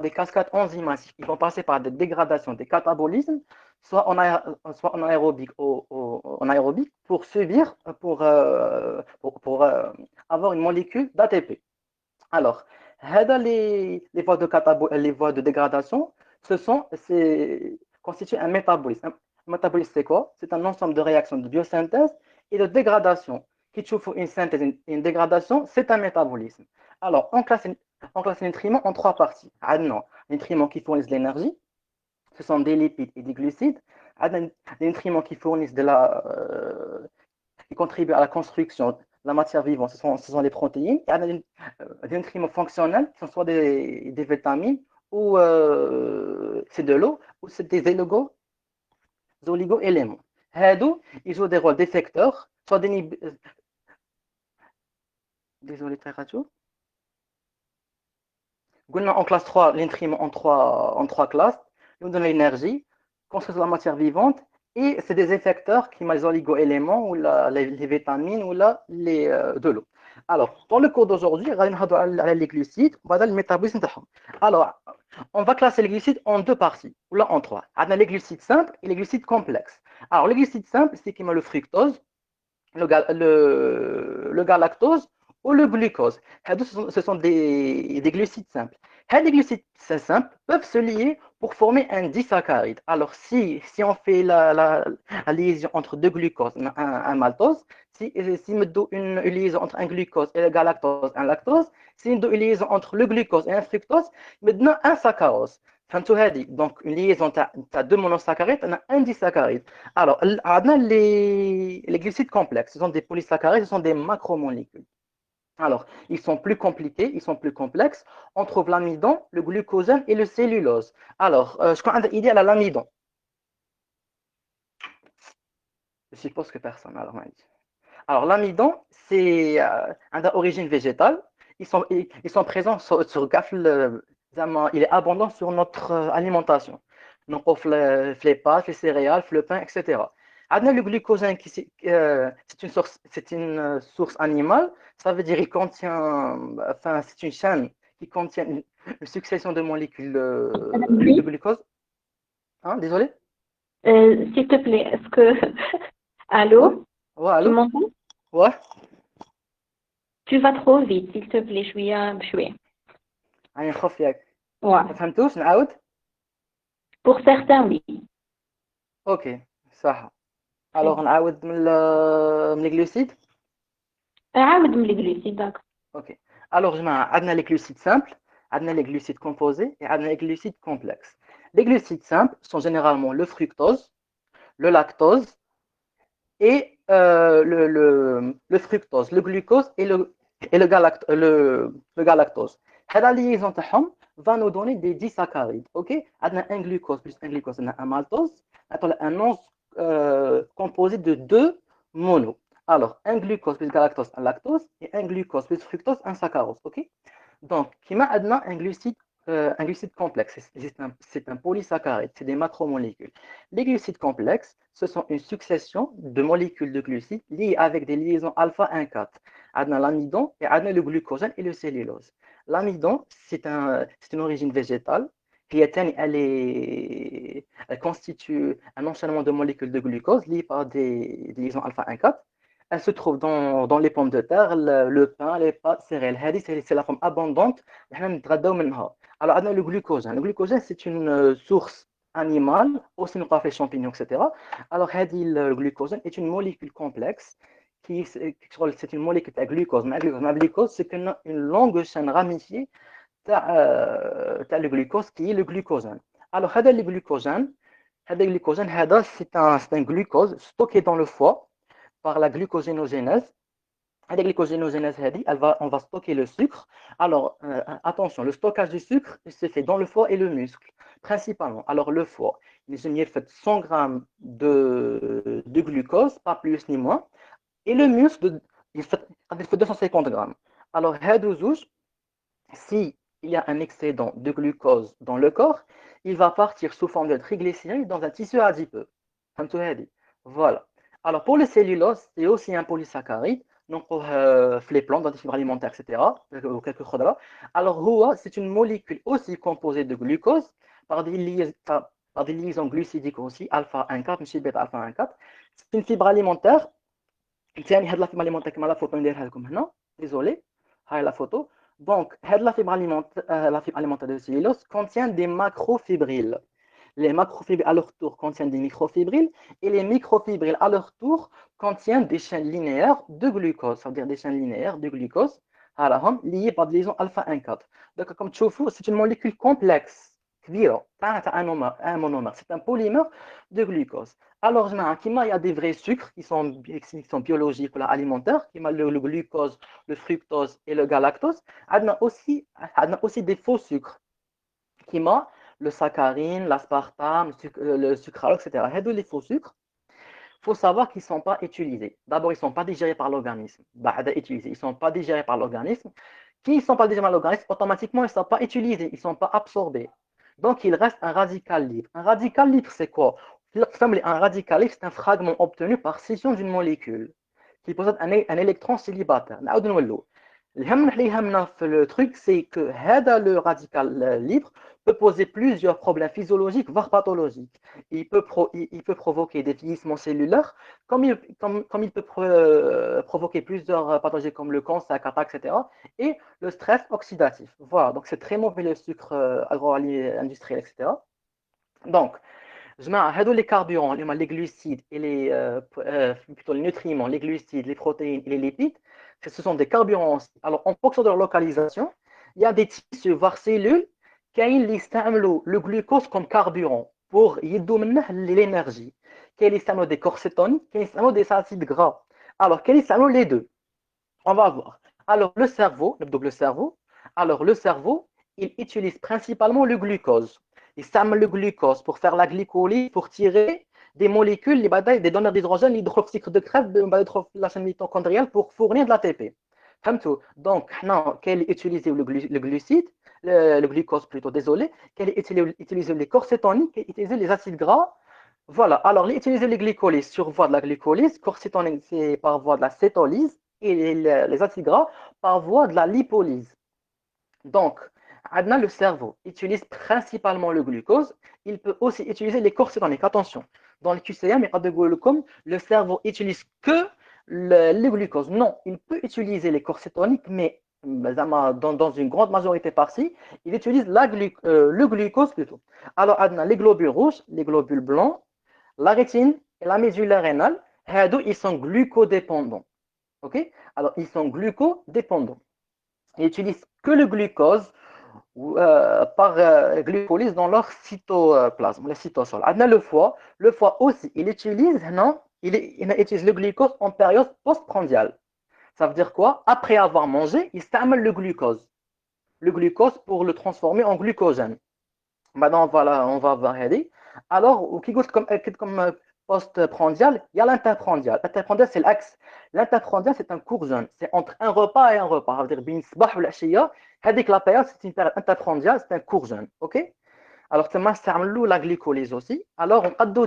des cascades enzymatiques. Ils vont passer par des dégradations, des catabolismes, soit en aérobique, en aérobique pour subir, pour avoir une molécule d'ATP. Alors, les voies de dégradation, constituent un métabolisme. Un métabolisme, c'est quoi? C'est un ensemble de réactions de biosynthèse et de dégradation. Qui trouve une synthèse et une dégradation, c'est un métabolisme. Alors, on classe les nutriments en trois parties. Non, les nutriments qui fournissent de l'énergie, ce sont des lipides et des glucides. Les nutriments qui fournissent qui contribuent à la construction de la matière vivante, ce sont les protéines. Il y a des nutriments fonctionnels, qui sont soit des vitamines, ou c'est de l'eau, ou c'est des oligo-éléments. Ils jouent des rôles d'effecteurs, soit désolé, très radio. En classe 3, les nutriments en trois classes. Ils nous donnent l'énergie, construisent la matière vivante, et c'est des effecteurs qui sont les oligo-éléments, ou les vitamines, ou de l'eau. Alors, dans le cours d'aujourd'hui, on va parler les glucides, on va le métabolisme. Alors, on va classer les glucides en deux parties, ou là en trois. On a les glucides simples et les glucides complexes. Alors, les glucides simples, c'est qui met le fructose, le galactose ou le glucose. Ce sont des glucides simples. Les glucides simples peuvent se lier pour former un disaccharide. Alors, si on fait la liaison entre deux glucoses, un maltose, si me donne une liaison entre un glucose et le galactose, un lactose, si me donne une liaison entre le glucose et un fructose, me donne un saccharose. Donc, une liaison, tu as deux monosaccharides, tu as un disaccharide. Alors, les glucides complexes, ce sont des polysaccharides, ce sont des macromolécules. Alors, ils sont plus compliqués, ils sont plus complexes. On trouve l'amidon, le glucosène et le cellulose. Alors, je crois une idée à l'amidon. Je suppose que personne. Alors l'amidon, c'est d'origine végétale. Ils sont présents sur il est abondant sur notre alimentation. Donc, on fait les pâtes, les céréales, le pain, etc. Adna, le glucosène, c'est une source animale. Ça veut dire qu'il contient, enfin, c'est une chaîne qui contient une succession de molécules de Oui. glucose. Hein, désolé? S'il te plaît, est-ce que... Ouais, Allô? ouais, Tu allô? m'entends? Ouais. Tu vas trop vite, s'il te plaît, شوية. يعني نخف ياك. Ouais. ما فهمتوش نعاود؟ Pour certains, oui. اوكي صح. Très الوغ bien. نعاود من لي glucides. عاود من الجلوسيد داك. اوكي. الوغ جماعه عندنا لي glucides simples, عندنا les glucides composés et عندنا les glucides complexes. Les glucides simples sont généralement le fructose, le lactose et le fructose, le glucose et le galactose. La liaison va nous donner des disaccharides. Ok, on a un glucose plus un glucose, on a un maltose, un nom composé de deux monos. Alors, un glucose plus galactose, un lactose, et un glucose plus fructose, un saccharose. Ok, donc, qui m'a adna un glucide complexe. C'est un polysaccharide, c'est des macromolécules. Les glucides complexes, ce sont une succession de molécules de glucides liées avec des liaisons alpha 1,4. Adna l'amidon et adna le glucosène et le cellulose. L'amidon, c'est une origine végétale. Elle constitue un enchaînement de molécules de glucose liées par des liaisons alpha 1,4. Elle se trouve dans les pommes de terre, le pain, les pâtes, céréales. C'est la forme abondante. Alors, on a le glucogène. Le glucogène, c'est une source animale, aussi nous les champignons, etc. Alors, le glucogène est une molécule complexe c'est une molécule de glucose. Mais le glucose, c'est une longue chaîne ramifiée de le glucose qui est le glucosène. Alors, le glucogène, c'est un glucose stocké dans le foie par la glucogénogénèse. La glycogénogénèse, on va stocker le sucre. Alors, attention, le stockage du sucre se fait dans le foie et le muscle, principalement. Alors, le foie, il fait 100 grammes de glucose, pas plus ni moins. Et le muscle, il fait 250 grammes. Alors, si il y a un excédent de glucose dans le corps, il va partir sous forme de triglycérides dans un tissu adipeux. Voilà. Alors, pour le cellulose, c'est aussi un polysaccharide. نلقوه في les plantes dans des fibres alimentaires etc. ou quelques خضرة. Alors c'est une molécule aussi composée de glucose par des liaisons glucidiques aussi alpha 1,4 ماشي bêta alpha 1,4. C'est une fibre alimentaire. ثاني هاد لا فيبر alimentaire كما لا فوتو نديرها لكم هنا désolé هاي la photo. Donc هاد la fibre alimentaire de cellulose contient des macrofibrilles. Les macrofibrilles à leur tour contiennent des microfibrilles et les microfibrilles à leur tour contiennent des chaînes linéaires de glucose, ça veut dire des chaînes linéaires de glucose liées par des liaisons alpha 1,4. Donc comme tu vois, c'est une molécule complexe, un monomère, c'est un polymère de glucose. Alors, il y a des vrais sucres qui sont biologiques ou alimentaires, le glucose, le fructose et le galactose. Il y a aussi des faux sucres qui le saccharine, l'aspartame, le sucralose, etc. Les faux sucres, il faut savoir qu'ils ne sont pas utilisés. D'abord, ils ne sont pas digérés par l'organisme. Ils ne sont pas digérés par l'organisme. Qui ne sont pas digérés par l'organisme, automatiquement, ils ne sont pas utilisés, ils ne sont pas absorbés. Donc, il reste un radical libre. Un radical libre, c'est quoi? Un radical libre, c'est un fragment obtenu par scission d'une molécule qui possède un électron célibataire. Le truc, c'est que le radical libre peut poser plusieurs problèmes physiologiques, voire pathologiques. Il peut provoquer des vieillissements cellulaires, comme il peut provoquer plusieurs pathologies comme le cancer, cataracte, etc. Et le stress oxydatif. Voilà, donc c'est très mauvais le sucre agro-industriel, etc. Donc, les carburants, les glucides et plutôt les nutriments, les glucides, les protéines et les lipides, ce sont des carburants aussi. Alors, en fonction de leur localisation, il y a des tissus, voire cellules, qui utilisent le glucose comme carburant pour y donner l'énergie. Qui utilisent des corsétones, qui utilisent des acides gras. Alors, quels sont les deux? On va voir. Alors, le cerveau, il utilise principalement le glucose. Il sème le glucose pour faire la glycolyse, pour tirer des molécules, des donneurs d'hydrogène, l'hydroxyde de Krebs, la chaîne mitochondriale pour fournir de l'ATP. Donc, quel est utilisé le glucide, le glucose plutôt, désolé, quel est utilisé les corsétoniques, quel est utilisé les acides gras. Voilà, alors utiliser les glycolyses sur voie de la glycolyse, corsétonique c'est par voie de la cétolyse et les acides gras par voie de la lipolyse. Donc, le cerveau utilise principalement le glucose. Il peut aussi utiliser les corsétoniques. Attention, dans le QCM, le cerveau utilise que le glucose. Non, il peut utiliser les corsétoniques, mais dans une grande majorité par-ci, il utilise le glucose plutôt. Alors, les globules rouges, les globules blancs, la rétine et la médullaire rénale, ils sont glucodépendants. Ok? Alors, ils sont glucodépendants. Ils n'utilisent que le glucose par glucolyse dans leur cytoplasme, le cytosol. Le foie aussi, il utilise le glucose en période postprandiale. Ça veut dire quoi? Après avoir mangé, il s'amène le glucose. Le glucose pour le transformer en glucogène. Maintenant, voilà, on va voir. Alors, qui goûte comme post-prandial, il y a l'interprandial. L'interprandial, c'est l'axe. L'interprandial, c'est un court jeûne. C'est entre un repas et un repas. Ça veut dire, bin sabah ou l'ashia. La période, c'est une période interprandiale, c'est un court jeûne. OK? Alors, c'est la glycolyse aussi. Alors, on peut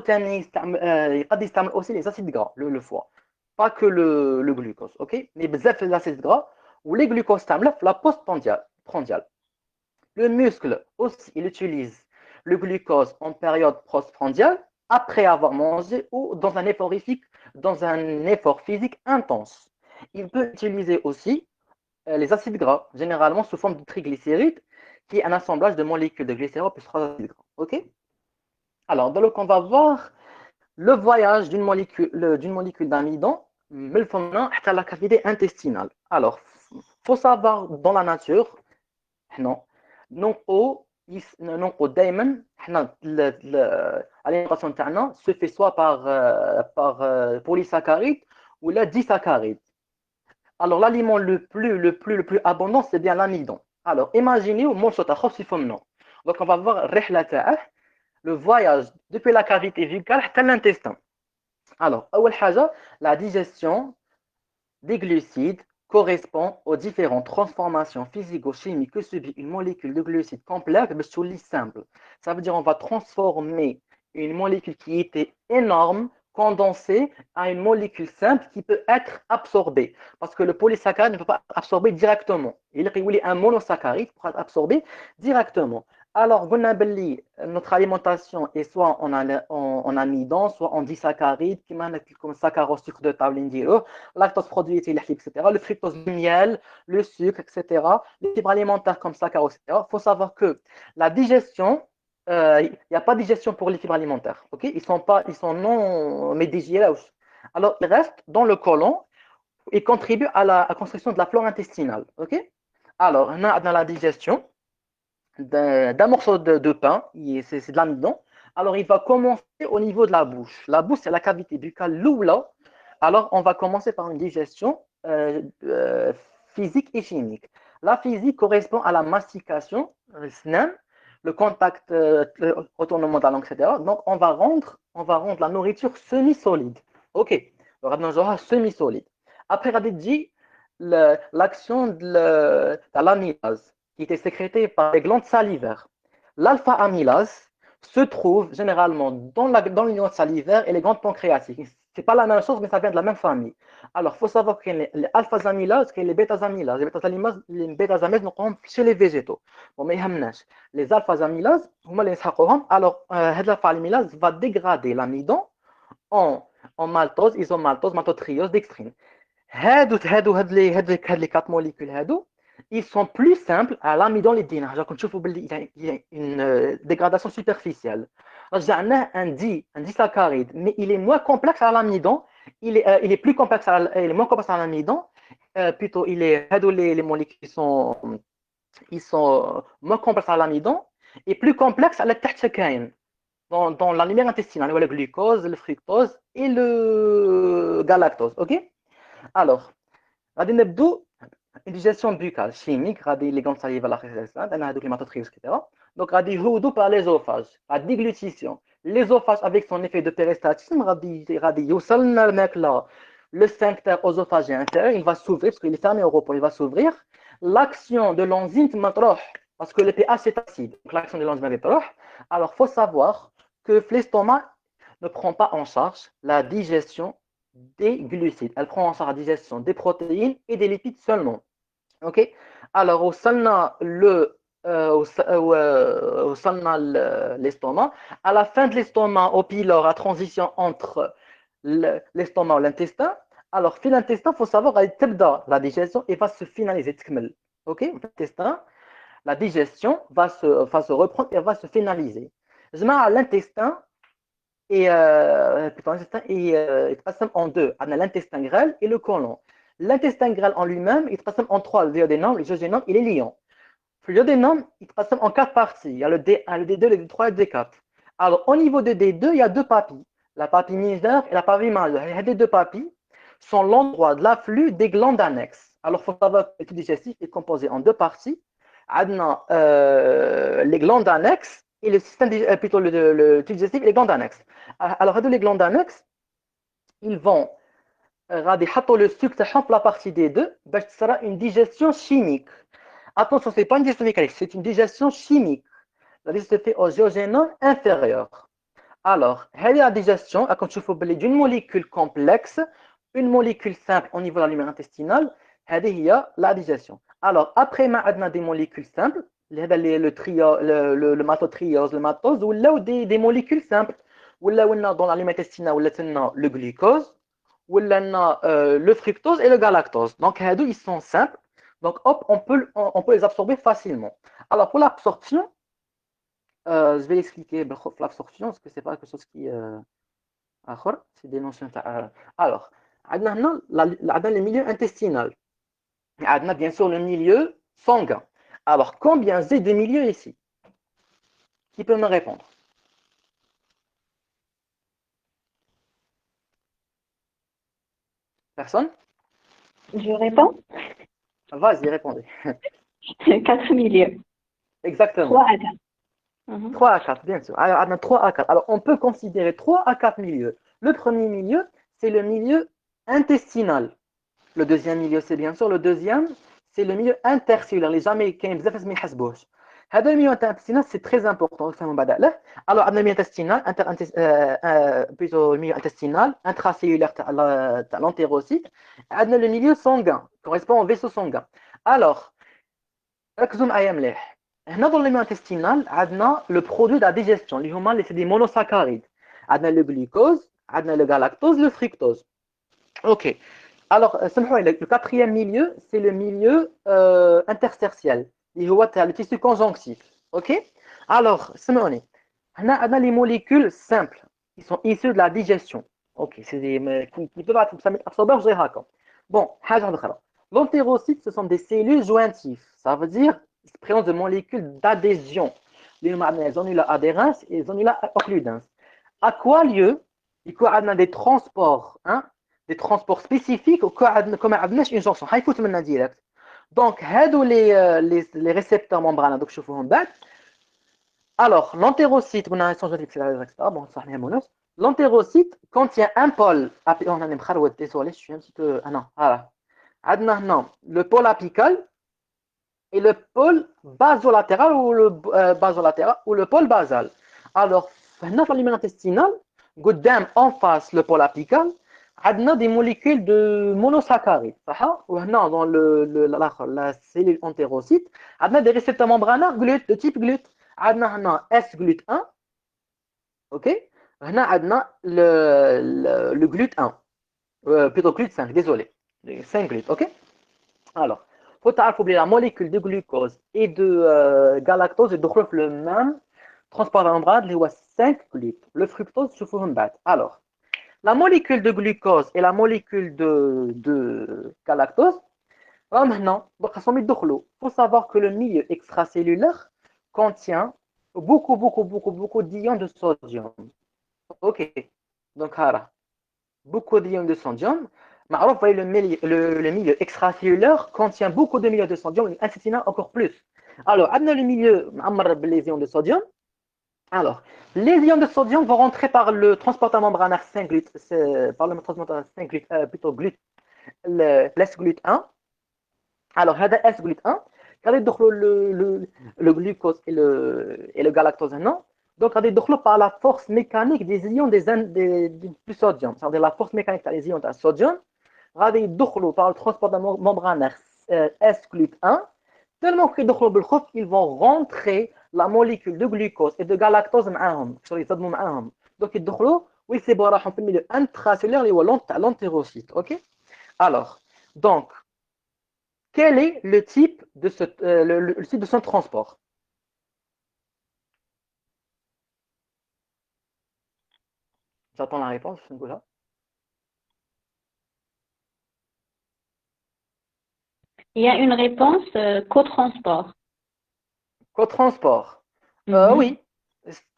aussi les acides gras, le foie. Pas que le glucose. OK? Mais les acides gras ou les glucoses, la post-prandiale. Le muscle aussi, il utilise le glucose en période postprandiale après avoir mangé ou dans un effort physique intense. Il peut utiliser aussi les acides gras, généralement sous forme de triglycérides, qui est un assemblage de molécules de glycérol plus 3 acides gras. Ok? Alors, donc on va voir le voyage d'une molécule d'amidon à la cavité intestinale. Alors, il faut savoir dans la nature, non, دائما حنا الاليمنطاسيون تاعنا se fait soit par polysaccharides ou la disaccharides. Alors l'aliment le plus abondant c'est bien l'amidon. Alors imaginez morceau تاع خبز في فمنا. Donc on va voir الرحلة تاعه, le voyage depuis la cavité buccale حتى l'intestin. Alors أول حاجة, la digestion des glucides correspond aux différentes transformations physico-chimiques que subit une molécule de glucides complexe, mais sous simple. Ça veut dire qu'on va transformer une molécule qui était énorme, condensé à une molécule simple qui peut être absorbée. Parce que le polysaccharide ne peut pas être absorbé directement. Il est un monosaccharide pour être absorbé directement. Alors, notre alimentation est soit en amidon, soit en disaccharides, comme saccharose, sucre de table, lactose produit, etc. Le fructose, le miel, le sucre, etc. Les fibres alimentaires comme saccharose, etc. Il faut savoir que la digestion, il n'y a pas de digestion pour les fibres alimentaires. Okay, ils sont non médigérés. Alors, ils restent dans le côlon et contribuent à la construction de la flore intestinale. Okay, alors, on a dans la digestion d'un morceau de pain, c'est de l'amidon. Alors, il va commencer au niveau de la bouche. La bouche, c'est la cavité buccale l'oula. Alors, on va commencer par une digestion physique et chimique. La physique correspond à la mastication, le contact, le retournement de la langue, etc. Donc, on va rendre la nourriture semi-solide. OK. On va semi-solide. Après, on a dit l'action de l'amylase qui était sécrétée par les glandes salivaires. L'alpha-amylase se trouve généralement dans les glandes salivaires et les glandes pancréatiques. Ce n'est pas la même chose, mais ça vient de la même famille. Alors, il faut savoir que les alpha-amylases et les bêta-amylases. Les bêta-amylases sont chez les végétaux. Bon, mais les alpha-amylases, alors, l'alpha-amylase va dégrader l'amidon en, en maltose, isomaltose, maltotriose, dextrine. هاد les quatre molécules ils sont plus simples à l'amidon للدينا. genre quand il y a une dégradation superficielle. J'ai un disaccharide, mais il est moins complexe à l'amidon, il est plus complexe il est moins complexe à l'amidon, plutôt il est les molécules ils sont moins complexes à l'amidon et plus complexes à la تحت dans la lumière intestinale, le glucose, le fructose et le galactose. OK, alors غادي نبدو une digestion buccale chimique, les glandes salivales, les hématotrioses, etc. Donc, on par l'ésophage, la déglutition. L'ésophage, avec son effet de péristaltisme, le sphincter œsophagien intérieur, il va s'ouvrir, parce qu'il est fermé au repos, il va s'ouvrir. L'action de l'enzyme parce que le pH est acide. Donc, l'action de l'enzyme est alors, il faut savoir que l'estomac ne prend pas en charge la digestion des glucides. Elle prend en charge la digestion des protéines et des lipides seulement. OK, alors وصلنا l'estomac. À la fin de l'estomac, au pylore, à transition entre l'estomac et l'intestin. Alors, في l'intestin, il faut savoir la digestion et va se finaliser. OK, l'intestin, la digestion va se reprendre et va se finaliser. L'intestin l'intestin est en deux. On a l'intestin grêle et le côlon. L'intestin grêle en lui-même, il se passe en trois, le duodénum, le jejunum et les lions. Le duodénum, il se passe en quatre parties. Il y a le D2, le D3 et le D4. Alors, au niveau de D2, il y a deux papilles. La papille mineure et la papille majeure. Les deux papilles sont l'endroit de l'afflux des glandes annexes. Alors, il faut savoir que le tube digestif est composé en deux parties. Les glandes annexes et le système, plutôt le tube digestif et les glandes annexes. Alors, les glandes annexes, ils vont غادي يحطوا le sucre تاعهم في la partie des deux باش تصرى une digestion chimique. Attention, c'est pas une digestion mécanique, c'est une digestion chimique. La digestion se fait au duodénum inférieur. Alors, la digestion, quand tu fais d'une molécule complexe, une molécule simple au niveau de la lumière intestinale, il y a la digestion. Alors, après, on a des molécules simples, le maltotriose, le maltose, ou là, des molécules simples, ou là, dans la lumière intestinale, le glucose, ou là, le fructose et le galactose. Donc, ils sont simples. Donc, hop, on peut les absorber facilement. Alors, pour l'absorption, je vais expliquer l'absorption, parce que ce n'est pas quelque chose qui c'est des notions. Alors, on a le milieu intestinal. On a bien sûr le milieu sanguin. Alors, combien j'ai de milieux ici? Qui peut me répondre? Personne? Je réponds. Vas-y, répondez. 4 milieux. Exactement. 3 à 4. 3 à 4, bien sûr. Alors, on a 3 à 4. Alors, on peut considérer 3 à 4 milieux. Le premier milieu, c'est le milieu intestinal. Le deuxième milieu, c'est bien sûr le deuxième, c'est le milieu intercellulaire. Les Américains, هذا الميو interintestinal c'est très important. Alors, le milieu intestinal, plutôt le milieu intestinal, intracellulaire, l'entérocyte, le milieu sanguin, correspond au vaisseau sanguin. Alors, dans le milieu intestinal, on a le produit de la digestion, c'est des monosaccharides. On a le glucose, on a le galactose, le fructose. Ok. Alors, le quatrième milieu, c'est le milieu interstitiel. Le tissu conjonctif. Ok. Alors, on a les molécules simples qui sont issues de la digestion. Ok. C'est des qui peuvent être absorbées ou réactives. Bon, l'entérocyte, ce sont des cellules jointives. Ça veut dire qu'ils présentent des molécules d'adhésion. Les zonules adhérens et zonules occludens. À quoi lieu? Il y a des transports, hein? Des transports spécifiques ou comme une jonction. Direct. Donc, les récepteurs membranes, donc je vous alors, l'entérocyte, l'entérocyte contient un pôle. Désolé, je suis un petit peu. Ah non, voilà. Le pôle apical et le pôle basolatéral ou le pôle basal. Alors, dans l'alimentation intestinale, en face le pôle apical, on a des molécules de monosaccharides. Dans la cellule entérocyte, on a des récepteurs membranaires de type GLUT. On a S-GLUT1, ok? On a le GLUT1, plutôt GLUT5, désolé. 5 GLUT, ok? Alors, il faut savoir que la molécule de glucose et de galactose est le même transport de membrane, les 5 GLUT. Le fructose, je vous en alors, la molécule de glucose et la molécule de galactose, maintenant, il faut savoir que le milieu extracellulaire contient beaucoup d'ions de sodium. Ok, donc voilà, beaucoup d'ions de sodium. معروف le milieu extracellulaire contient beaucoup de milieux de sodium et l'intestinal encore plus. Alors, le milieu les ions de sodium. Alors, les ions de sodium vont rentrer par le transporteur membranaire 5 GLUT, par le transporteur 5 GLUT, plutôt GLUT, le S-GLUT1. Alors, هذا S-GLUT1, quand le glucose et le galactose, non? Donc, on est par la force mécanique des ions du sodium. C'est-à-dire la force mécanique des ions de sodium. غادي يدخلوا par le transport membranaire S-GLUT1 tellement qu'ils ils vont rentrer la molécule de glucose et de galactose معاهم يصدموا معاهم donc يدخلوا ويسيبوا راحهم في الميليو intracellulaire اللي هو l'entérocyte. OK. Alors, donc quel est le type de le type de son transport? J'attends la réponse, Ngoula. Il y a une réponse co-transport. Co-transport. Mhm. Oui,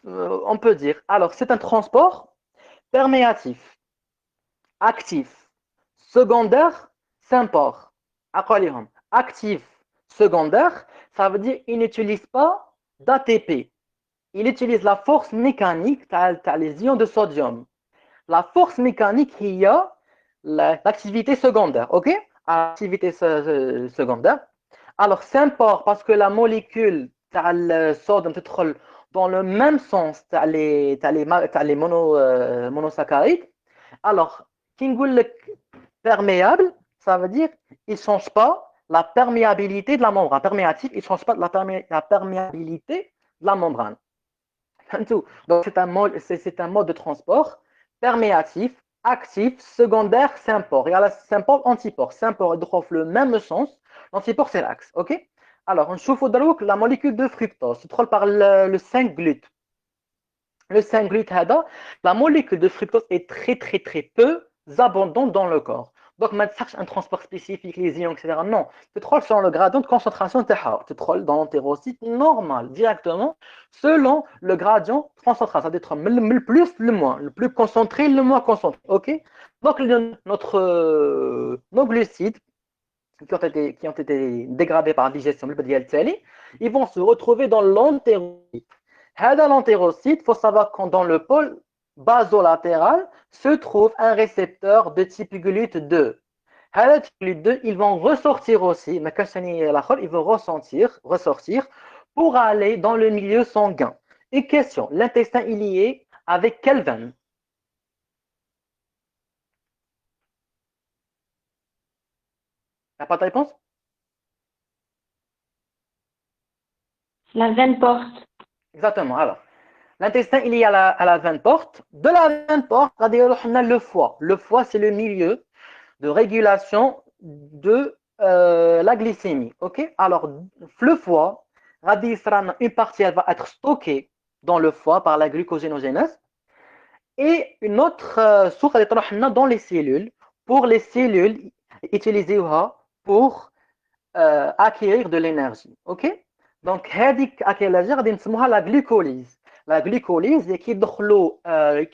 on peut dire. Alors, c'est un transport perméatif, actif, secondaire, sympore. Actif, secondaire, ça veut dire qu'il n'utilise pas d'ATP. Il utilise la force mécanique, les ions de sodium. La force mécanique, il y a l'activité secondaire. OK? Activité secondaire. Alors, sympore, parce que la molécule, le sodium, dans le même sens, les monosaccharides. Alors, Kingul perméable, ça veut dire il ne change pas la perméabilité de la membrane. Perméatif, il ne change pas la perméabilité de la membrane. Donc, c'est un mode de transport perméatif, actif, secondaire, sympore. Il y a la sympore, antipore. Sympore trouve le même sens. L'antipore, c'est l'axe. OK? Alors, on chauffe la molécule de fructose se trouve par le 5-GLUT. Le 5-GLUT, la molécule de fructose est très peu abondante dans le corps. Donc, ما تسحقش un transport spécifique, les ions, etc. Non, tu trouves sur le gradient de concentration tu trouves dans l'entérocyte normal, directement, selon le gradient de concentration. Ça doit être le plus, le moins. Le plus concentré, le moins concentré. OK? Donc, nos glucides qui ont été dégradés par la digestion, ils vont se retrouver dans l'entérocyte. Dans l'entérocyte, il faut savoir que dans le pôle basolatéral se trouve un récepteur de type GLUT2. GLUT2, ils vont ressortir aussi, mais ils vont ressortir pour aller dans le milieu sanguin. Une question, l'intestin il y est avec quelle veine? T'as pas de réponse? La veine porte. Exactement. Alors, l'intestin, il est à la veine porte. De la veine porte, on a le foie. Le foie, c'est le milieu de régulation de la glycémie. Ok. Alors, le foie, une partie, elle va être stockée dans le foie par la glucogénogénèse. Et une autre source, elle est dans les cellules. Pour les cellules, utiliser pour acquérir de l'énergie. Ok. Donc هذيك acquérir l'énergie غادي نسموها la glucolyse. La glucolyse c'est qui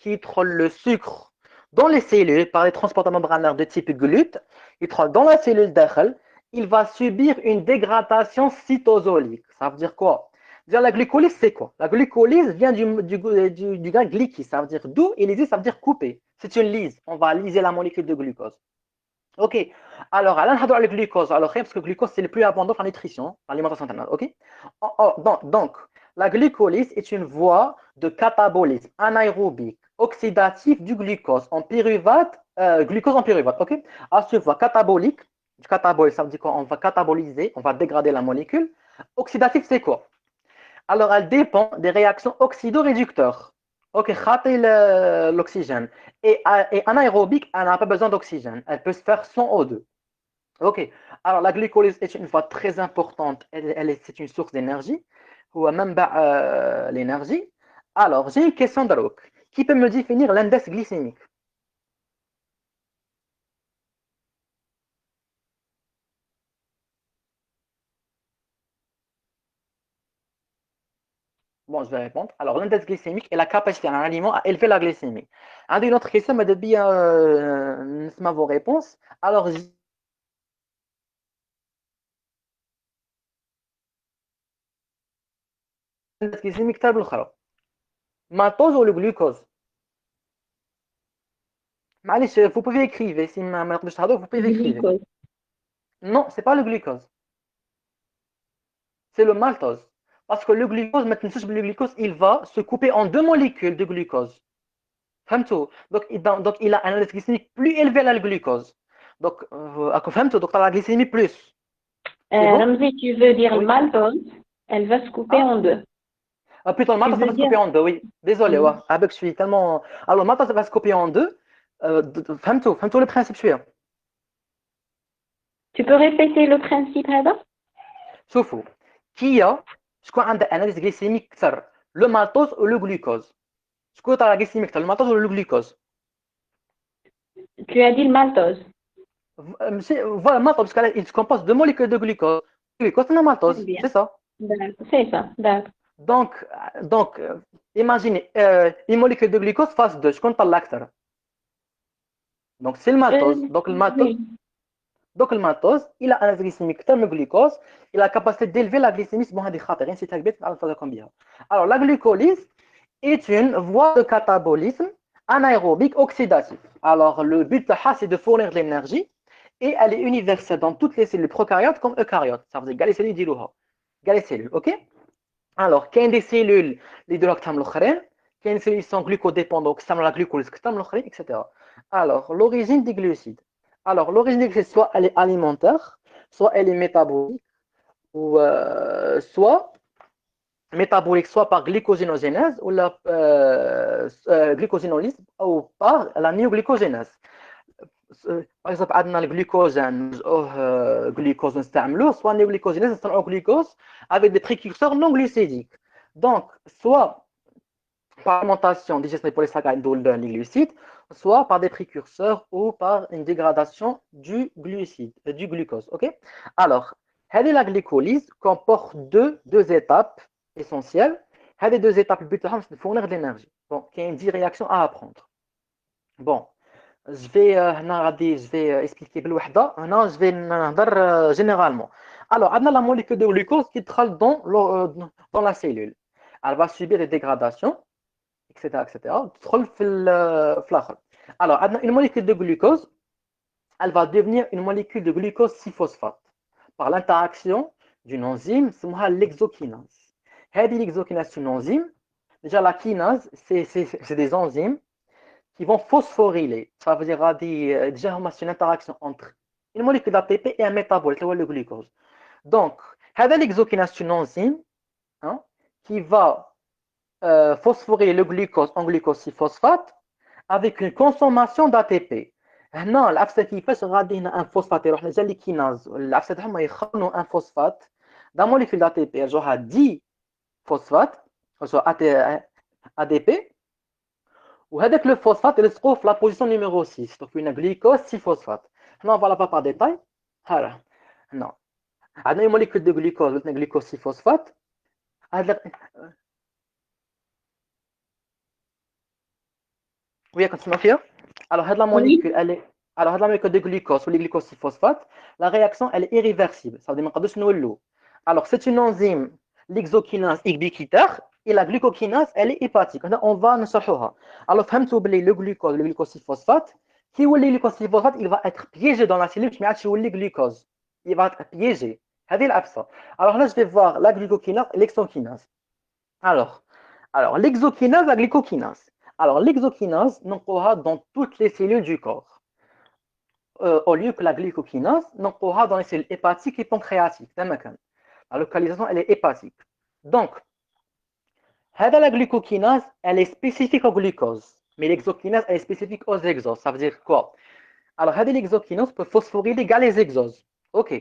يدخل le sucre dans les cellules par les transporteurs membranaires de type GLUT. Il يدخل dans la cellule داخل. Il va subir une dégradation cytosolique. Ça veut dire quoi? La glucolyse, c'est quoi? La glucolyse vient du grec glyki, ça veut dire d'où, et lyser, ça veut dire couper. C'est une lise. On va liser la molécule de glucose. Ok. Alors, على نهضروا على الجلوكوز alors parce que le glucose c'est le plus abondant en nutrition, l'alimentation internale. Ok. Donc, la glucolyse est une voie de catabolisme anaérobique oxydatif du glucose en pyruvate, glucose en pyruvate. Ok. À ce voie catabolique, ça veut dire quoi? On va cataboliser, on va dégrader la molécule. Oxydatif, c'est quoi? Alors, elle dépend des réactions oxydoréducteurs. Ok, l'oxygène. Et anaérobique, elle n'a pas besoin d'oxygène. Elle peut se faire sans O2. Ok. Alors, la glycolyse est une voie très importante. C'est une source d'énergie. Ou même l'énergie. Alors, j'ai une question de qui peut me définir l'index glycémique? Bon, je vais répondre. Alors, l'index glycémique est la capacité d'un aliment à élever la glycémie. Une autre question, mais de bien vos réponses. Alors, l'index glycémique, تاع بالأخرى. Maltose ou le glucose? معليش, vous pouvez écrire. Si ما نقدرش تهضروا, vous pouvez écrire. Glucose. Non, c'est pas le glucose. C'est le maltose. Parce que le glucose, maintenant, le glucose, il va se couper en deux molécules de glucose. فهمتوا؟ donc il a un index glycémique plus élevé à le glucose. Donc, فهمتوا? Donc, tu as la glycémie plus. C'est bon? Ramzi, tu veux dire Oui. maltose, elle va se couper Ah, en deux. plutôt le Tu maltose, ça veux va se dire. couper en deux, oui. Désolé, ouais. Mm. Avec, je suis tellement. Alors, le maltose, ça va se couper en deux. فهمتوا le principe شوية. Tu peux répéter le principe, Hada? شوفوا كيا شكون عندها اناليز glycémique كثر لو maltose ou le glucose شكون تاع glycémique كثر المالتوز ولا le glucose Tu as dit le maltose. ماشي فوالا maltose parce qu'il se compose de molécules de glucose glucose c'est la Très maltose bien. c'est ça D'accord. C'est ça. D'accord. donc imaginez une molécule de glucose phase 2 شكون طلع اكثر donc c'est le maltose Oui. donc le maltose il a un glycémique كثر من le glucose il a la capacité d'élever la glycémie bon هذه خاطر نسيت البيت نعرف نفرقكم بها alors la glucolyse est une voie de catabolisme anaérobique oxydatif. Alors, le but de c'est de fournir de l'énergie et elle est universelle dans toutes les cellules prokaryotes comme eucaryotes. Ça veut dire les cellules d'Iluha. Les cellules, ok? Alors, il y a des cellules qui sont l'autre, il y a des cellules qui sont glucodépendantes, qui sont la glucose, qui sont l'autre, etc. Alors, l'origine des glucides. Alors, l'origine des glucides, soit elle est alimentaire, soit elle est métabolique, ou soit métabolique soit par glycogénogénèse ou la glycogénolyse ou par la néoglycogénèse. Par exemple, عندنا الجلوكوجين glucose نستعملوه soit néoglycogénèse نصنعوا glucose avec des précurseurs non glucidiques. Donc, soit par alimentation digestée des polysaccharides ou les glucides, soit par des précurseurs ou par une dégradation du glucide, du glucose. Ok. Alors, la glycolyse comporte deux étapes essentielles. Les deux étapes, le but c'est de fournir de l'énergie. Donc, il y a une 10 réactions à apprendre. Bon, je vais expliquer بالوحدة. Maintenant, je vais نهضر généralement. Alors, on a la molécule de glucose qui entre dans la cellule. Elle va subir des dégradations etc. etc. تدخل في الآخر. Alors, une molécule de glucose, elle va devenir une molécule de glucose 6-phosphate par l'interaction d'une enzyme, c'est l'exokinase. L'exokinase, c'est une enzyme. Déjà, la kinase, c'est des enzymes qui vont phosphoryler. Ça veut dire déjà, c'est une interaction entre une molécule d'ATP et un métabolite, le glucose. Donc, l'exokinase, c'est une enzyme hein, qui va phosphoryler le glucose en glucose 6-phosphate avec une consommation d'ATP. هنا العفسه كيفاش غادي هنا ان فوسفات يروح لجا لي كيناز العفسه تاعهم يخرجوا ان فوسفات دا موليكول دي بي يرجعوها دي فوسفات ادي بي وهذاك لو فوسفات يلصقوه في لا بوزيسيون نيميرو 6 دونك une glucose 6 phosphate. هنا فوالا با با ديتاي ها هنا عندنا موليكول دو glucose قلنا glucose 6 phosphate هذا وياك تسمع فيها. Alors, la Oui. molécule, elle est, alors, la molécule de glucose ou les glucosylphosphate, la réaction, elle est irréversible. Ça veut dire que nous alors, c'est une enzyme, l'exokinase ubiquitaire, et la glucokinase, elle est hépatique. On va nous sortir. Alors, le glucose, le glucosylphosphate, qui ou le glucosylphosphate, il va être piégé dans la cellule, mais le glucose. Il va être piégé. Alors là, je vais voir la glucokinase et l'exokinase. Alors, l'exokinase, la glucokinase. Alors, l'exokinase, nous dans toutes les cellules du corps. Au lieu que la glucokinase, nous dans les cellules hépatiques et pancréatiques. La localisation, elle est hépatique. Donc, la glucokinase, elle est spécifique au glucose. Mais l'exokinase, elle est spécifique aux exoses. Ça veut dire quoi? Alors, l'exokinase peut phosphoryler les exoses. OK.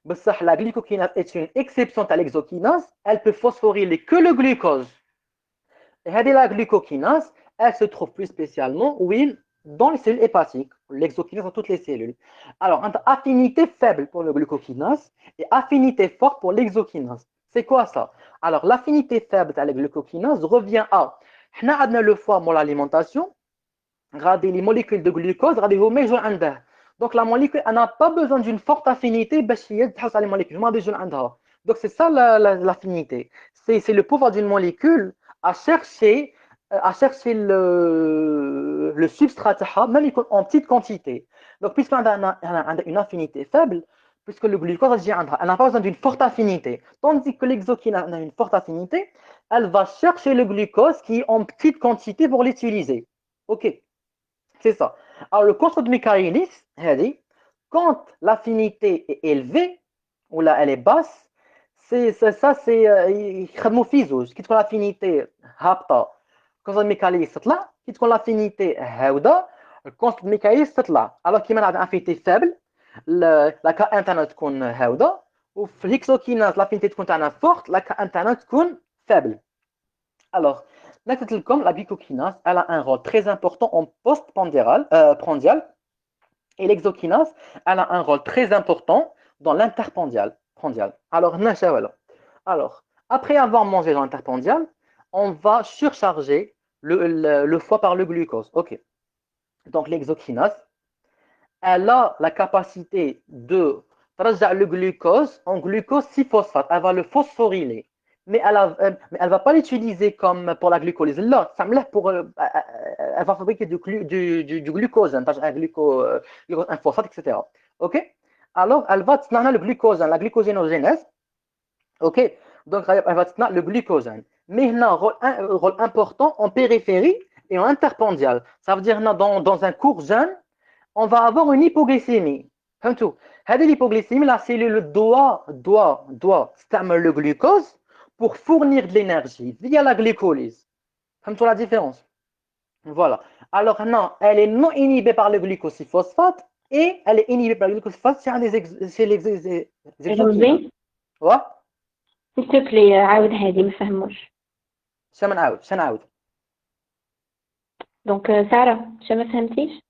Mais ça, la glucokinase est une exception à l'exokinase. Elle peut phosphoryler que le glucose. Et la glucokinase, elle se trouve plus spécialement oui, dans les cellules hépatiques, l'exokinase dans toutes les cellules. Alors, entre affinité faible pour le glucokinase et affinité forte pour l'exokinase. C'est quoi ça? Alors, l'affinité faible de la glucokinase revient à, on a le foie pour l'alimentation, les molécules de glucose, donc la molécule n'a pas besoin d'une forte affinité pour les molécules. Donc c'est ça l'affinité. C'est le pouvoir d'une molécule à chercher le substrat, même en petite quantité. Donc puisqu'on a une affinité faible, puisque le glucose elle n'a pas besoin d'une forte affinité. Tandis que l'exokinase a une forte affinité, elle va chercher le glucose qui est en petite quantité pour l'utiliser. Ok. C'est ça. Alors, le concept de Michaelis, quand l'affinité est élevée, ou là, elle est basse, c'est يخدموا qui l'affinité هابطة concept de Michaelis تطلع qui l'affinité هاودة concept de Michaelis تطلع alors كيما عندنا affinité faible la K interne تكون هاودة وفي الهكسوكيناز l'affinité تكون تاعنا forte la K interne تكون faible. Alors, la glucokinase, elle a un rôle très important en post-prandial et l'exokinase, elle a un rôle très important dans l'interprandial. Alors, après avoir mangé dans l'interprandial, on va surcharger le foie par le glucose. Ok. Donc, l'exokinase, elle a la capacité de transformer le glucose en glucose 6-phosphate. Elle va le phosphoryler. Mais elle va pas l'utiliser comme pour la glucolyse. Là, ça me l'a pour, elle va fabriquer du glucose, un glucose, un phosphate, etc. OK? Alors, elle va tenir le glucose, la glucosénogénèse. OK? Donc, elle va tenir le glucosane. Mais il a un rôle important en périphérie et en interpendial. Ça veut dire dans un court jeûne, on va avoir une hypoglycémie. فهمتوا هذه l'hypoglycémie la cellule doit stimuler le glucose pour fournir de l'énergie via la glycolyse. فهمتوا la différence? Voilà. Alors non, elle est non inhibée par le glucosylphosphate et elle est inhibée par le glucosylphosphate c'est les exokinases. Ouais? s'il te plaît عاود هذه ما فهموش. شنعاود دونك سارة شو ما فهمتيش؟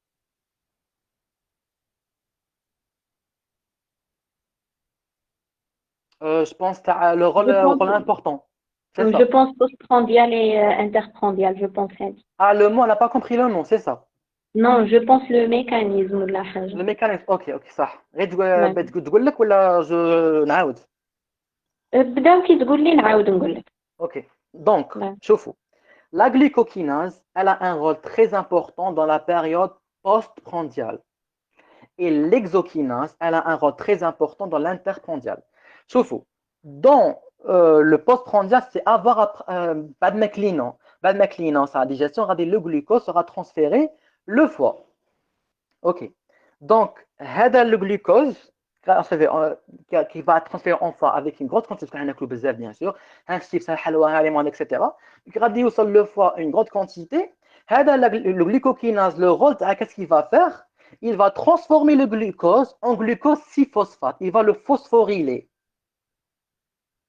je pense le rôle important. C'est ça. Je pense postprandial et interprandial, je pense. Ah, le mot, on n'a pas compris le nom, c'est ça. Non, je pense le mécanisme de la chose. Le mécanisme, ok, صح. غير تقول لك ولا نعاود؟ بداو كي تقول لي نعاود نقول لك. Ok. Donc, شوفوا. La glucokinase, elle a un rôle très important dans la période postprandiale. Et l'exokinase, elle a un rôle très important dans l'interprandial. شوفوا. Dans Le postprandial, c'est avoir بعد ما كلينا بعد ما كلينا sa digestion, le glucose sera transféré le foie. Ok. Donc, هذا le glucose qui va être transféré en foie avec une grosse quantité, parce qu'on a un بزاف bien sûr, un chips, un halwa, un limon, etc. Donc, غادي يوصل le foie une grande quantité. هذا le glucokinase, le rôle, qu'est-ce qu'il va faire? Il va transformer le glucose en glucose 6-phosphate. Il va le phosphoryler.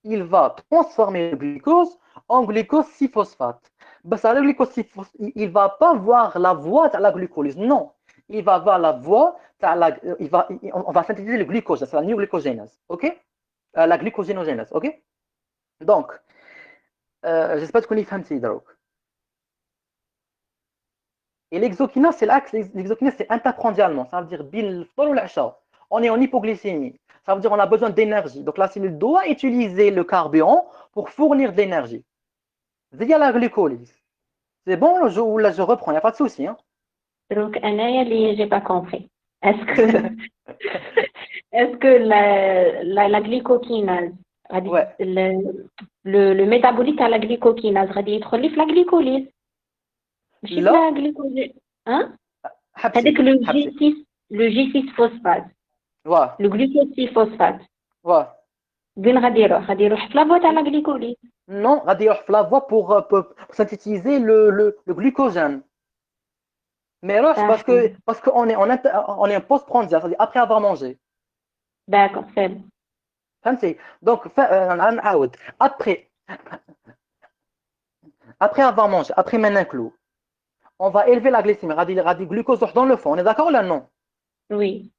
Il va transformer le glucose en glucose 6-phosphate. Le glucose 6-phosphate, il ne va pas voir la voie de la glucolyse, non. Il va voir la voie, on va synthétiser le glucose, c'est la néoglucogénase, ok? La glucogénogénase, ok? Donc, j'espère que vous comprenez donc. Et l'exokinase, c'est l'axe, l'exokinase, c'est interprandialement, ça veut dire bil ou l'achat. On est en hypoglycémie, ça veut dire on a besoin d'énergie. Donc la cellule doit utiliser le carburant pour fournir de l'énergie. Via la glucolyse. C'est bon, là je reprends, il n'y a pas de souci. Hein. Donc, Anaya, j'ai pas compris. Est-ce que, est-ce que la glycokinase, Ouais. le métabolique à la glycokinase, غادي يدخل لي في la glycolyse. ماشي في Là, la glycolyse. Hein? حبسي هذاك le حبسي. G6, le G6 phosphate, Ouais, le glucose 6 phosphate. ouais. وين غادي يروح في la voie تاع la glycolyse. Non, غادي يروح في la voie pour synthétiser le glucogène. Mais roche parce qu'on est on est en post-prandial, c'est-à-dire après avoir mangé. D'accord, c'est bon. فهمتي؟ Donc نعاود après avoir mangé, après maintenant clou, on va élever la glycémie, غادي glucose dans le foie. On est d'accord ou là non? Oui.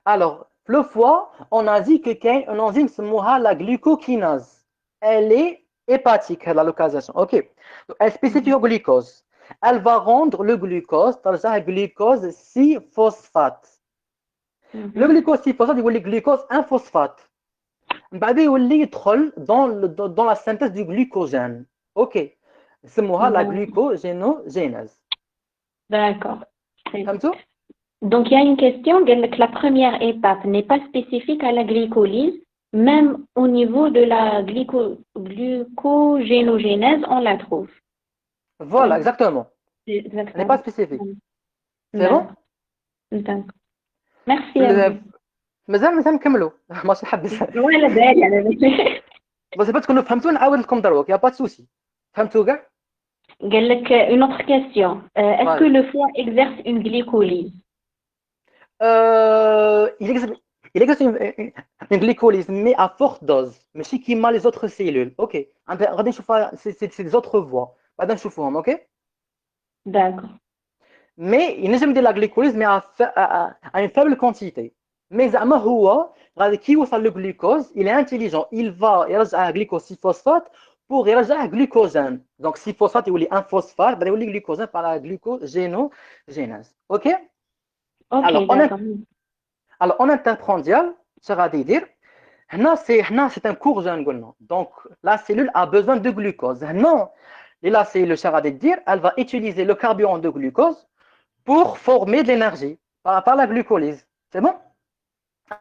Alors, le foie, on a dit que qu'il y a une enzyme سموها la glucokinase. Elle est hépatique, la localisation. OK. Donc, elle est spécifique au glucose. Elle va rendre le glucose, ترجع glucose 6-phosphate. Le glucose 6-phosphate يولي glucose 1-phosphate. بعد يولي يدخل dans la synthèse du glucogène. OK. سموها la glucogénogénèse. D'accord. فهمتوا؟ Donc, il y a une question, la première étape n'est pas spécifique à la glycolyse, même au niveau de la glucogénogénèse, on la trouve. Voilà, exactement. Elle n'est pas Exactement. spécifique. C'est bon? D'accord. Merci à vous. مازال نكملوا ماشي حبس ولا بالي على بالي. بس باش تكونوا فهمتوا نعاود لكم دروك يا با سوسي فهمتوا كاع قال لك une autre question. Est-ce que le foie exerce une glycolyse? il exerce une glycolyse mais à forte dose ماشي كيما les autres cellules اوكي غادي نشوفها c'est des autres voies بعدا نشوفوهم اوكي D'accord. mais ينجم يدير la glycolyse mais à une faible quantité mais زعما هو غادي كي يوصل للجلوكوز il est intelligent il va يرجع glucose 6-phosphate pour يرجع glucogène donc 6-phosphate يولي 1-phosphate بعد يولي glucogène par la glucogénogénèse ok Ok, d'accord. alors en interprandial ça غادي يدير هنا c'est un court jeûne قلنا donc la cellule a besoin de glucose هنا la cellule ça غادي dire elle va utiliser le carburant de glucose pour former de l'énergie par la glucolyse c'est bon.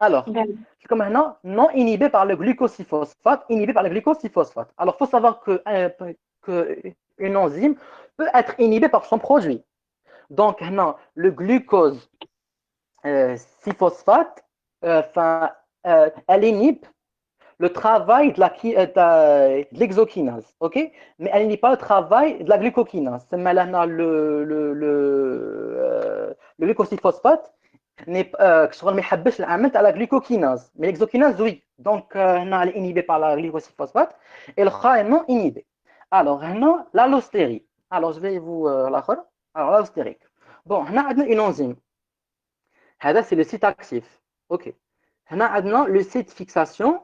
Alors, comme maintenant, non inhibé par le glucose-6-phosphate, inhibé par le glucose-6-phosphate. Alors, il faut savoir qu'une enzyme peut être inhibée par son produit. Donc, maintenant, le glucose 6-phosphate, elle inhibe le travail de l'exokinase, ok? Mais elle n'inhibe pas le travail de la glucokinase. C'est maintenant le glucose 6-phosphate شغل ما يحبش العمل تاع لا glucokinase mais l'exokinase oui donc هنا elle est inhibée par la glycosyphosphate et l'autre est non inhibée alors هنا l'allostérie alors je vais vous l'akhar alors l'allostérique bon هنا عندنا une enzyme هذا c'est le site actif OK هنا عندنا le site fixation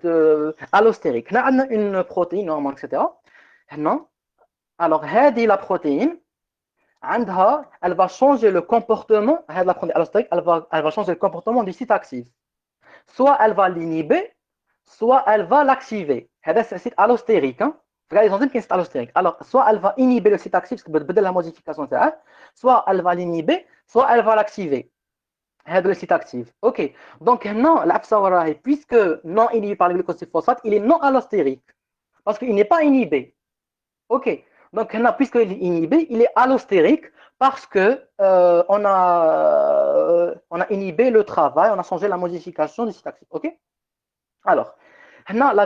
de allostérique هنا عندنا une protéine normale etc هنا alors هذه la protéine elle va changer le comportement, elle va changer le comportement du site actif. Soit elle va l'inhiber, soit elle va l'activer. C'est un site allostérique. Hein? Les enzymes qui sont allostériques. Alors, soit elle va inhiber le site actif, parce que la modification, soit elle va l'inhiber, soit elle va l'activer. هذا le site actif. OK. Donc, non, l'absa وراهي, puisque non inhibé par le glucose-phosphate, il est non allostérique. Parce qu'il n'est pas inhibé. OK. Donc, puisqu'il est inhibé, il est allostérique parce que on a inhibé le travail, on a changé la modification du site actif. OK. Alors, la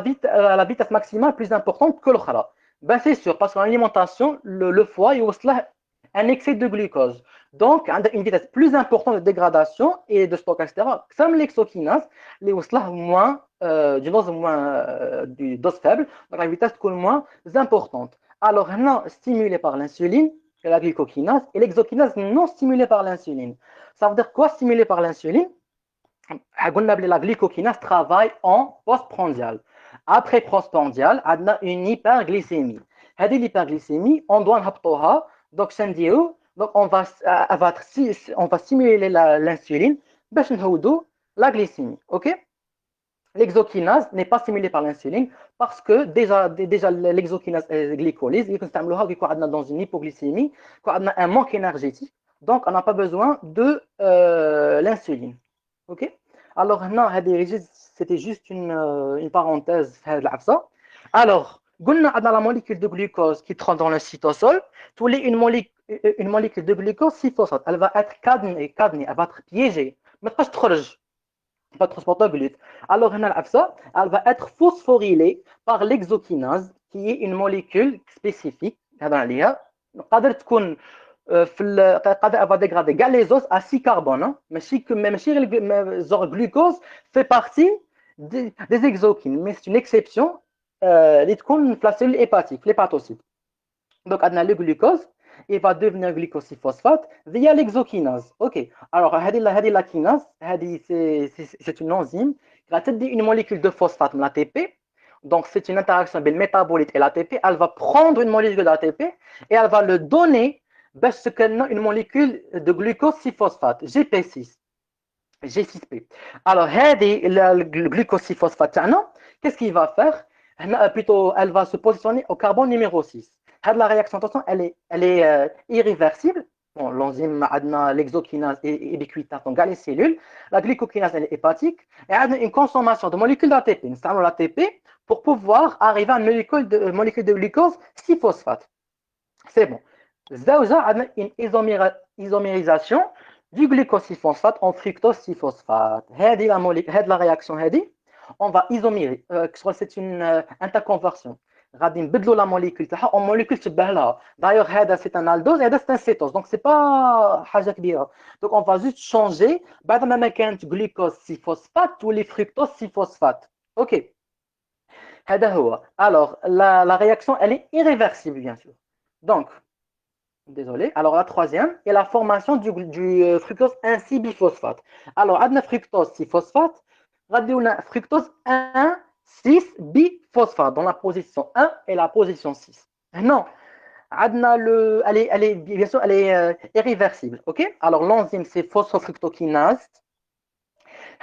vitesse maximale plus importante que l'autre. Ben, c'est sûr, parce qu'en alimentation, le foie, il a un excès de glucose. Donc, une vitesse plus importante de dégradation et de stockage, etc. Comme l'exokinase, les moins, du dose faible, donc la vitesse est moins importante. Alors, non stimulé par l'insuline, la glucokinase, et l'exokinase non stimulé par l'insuline. Ça veut dire quoi stimulé par l'insuline? La glycokinase travaille en postprandial. Après postprandial, on a une hyperglycémie. Cette hyperglycémie, on doit l'habituer. Donc, on va stimuler l'insuline pour la glycémie. OK? L'exokinase n'est pas stimulée par l'insuline parce que déjà l'exokinase glycolyse, il est dans une hypoglycémie, on a un manque énergétique, donc on n'a pas besoin de l'insuline. OK? Alors, non, c'était juste une parenthèse. Alors, on a la molécule de glucose qui rentre dans le cytosol. Tous les une molécule de glucose 6-phosphate. Elle va être cadenée, elle va être piégée. Mais pas pas transporteur glucose. Alors, elle va être phosphorylée par l'exokinase, qui est une molécule spécifique. قادر تكون قادر va dégrader les os à 6 carbone. Mais le glucose fait partie des exokines, mais c'est une exception qui est la cellule hépatique, l'hépatocyte. Donc, le glucose, il va devenir glucosylphosphate via l'exokinase. OK. Alors, la kinase, c'est une enzyme qui va t'aider une molécule de phosphate, l'ATP. Donc, c'est une interaction entre le métabolite et l'ATP. Elle va prendre une molécule d'ATP et elle va le donner ce qu'elle a une molécule de glucosylphosphate, GP6. G6P. Alors, le glucosylphosphate, qu'est-ce qu'il va faire? Plutôt, elle va se positionner au carbone numéro 6. La réaction, attention, elle est irréversible. Bon, l'enzyme, l'exokinase est ubiquitaire dans les cellules. La glycokinase, elle est hépatique. Et elle a une consommation de molécules d'ATP. Nous avons l'ATP pour pouvoir arriver à une molécule de glucose 6-phosphate. C'est bon. Zauja a une isomérisation du glucosylphosphate en fructose 6-phosphate. La réaction, on va isomérer. C'est une interconversion. غادي نبدلوا la molécule تاعها en molécule تشبه لها. D'ailleurs, c'est un aldose et c'est un cétose. Donc, c'est pas حاجة كبيرة. Donc, on va juste changer. بعد ما كانت glucose 6-phosphate تولي fructose 6-phosphate. OK. هذا هو. Alors, la réaction, elle est irréversible, bien sûr. Donc, désolé. Alors, la troisième est la formation du fructose 1,6-biphosphate. Alors, on a fructose 6-phosphate, on a fructose 1,6-biphosphate dans la position 1 et la position 6. Non, bien sûr, elle est irréversible. OK? Alors, l'enzyme, c'est phosphofructokinase.